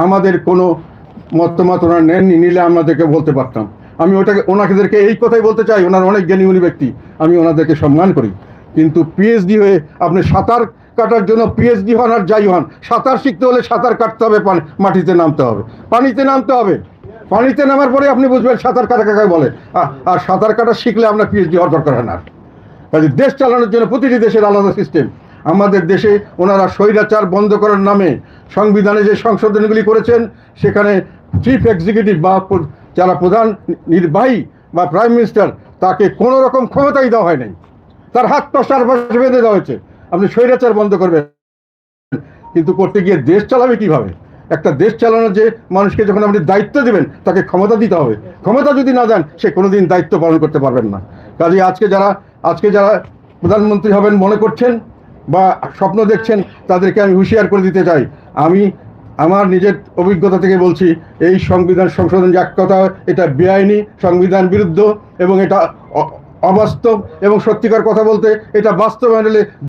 আমাদের কোনো মতামত ওনারা নেননি, নিলে আমাদেরকে বলতে পারতাম। আমি ওনাদেরকে এই কথাই বলতে চাই, ওনার অনেক জ্ঞানী উনি ব্যক্তি, আমি ওনাদেরকে সম্মান করি। কিন্তু পিএইচডি হয়ে আপনি সাঁতার কাটার জন্য পিএইচডি হন আর যাই হন, সাঁতার শিখতে হলে সাঁতার কাটতে হবে, মাটিতে নামতে হবে, পানিতে নামতে হবে। পানিতে নামার পরে আপনি বুঝবেন সাঁতার কাটা কাকে বলে। আর সাঁতার কাটা শিখলে আপনার পিএইচডি হওয়ার দরকার হয় না। কাজে দেশ চালানোর জন্য প্রতিটি দেশের আলাদা সিস্টেম। আমাদের দেশে ওনারা স্বৈরাচার বন্ধ করার নামে সংবিধানে যে সংশোধনীগুলি করেছেন, সেখানে চিফ এক্সিকিউটিভ বা যারা প্রধান নির্বাহী বা প্রাইম মিনিস্টার, তাকে কোনো রকম ক্ষমতাই দেওয়া হয় নাই। তার হাত পা চারপাশে বেঁধে দেওয়া হয়েছে, আপনি স্বৈরাচার বন্ধ করবেন, কিন্তু করতে গিয়ে দেশ চালাবে কিভাবে? একটা দেশ চালানোর যে মানুষকে যখন আপনি দায়িত্ব দেবেন, তাকে ক্ষমতা দিতে হবে। ক্ষমতা যদি না দেন, সে কোনোদিন দায়িত্ব পালন করতে পারবেন না। কাজে আজকে যারা প্রধানমন্ত্রী হবেন মনে করছেন বা স্বপ্ন দেখছেন, তাদেরকে আমি হুঁশিয়ার করে দিতে চাই। আমি আমার নিজের অভিজ্ঞতা থেকে বলছি, এই সংবিধান সংশোধন যে এক কথা, এটা বেআইনি, সংবিধান বিরুদ্ধ এবং এটা অবাস্তব, এবং সত্যিকার কথা বলতে এটা বাস্তবায়ন হলে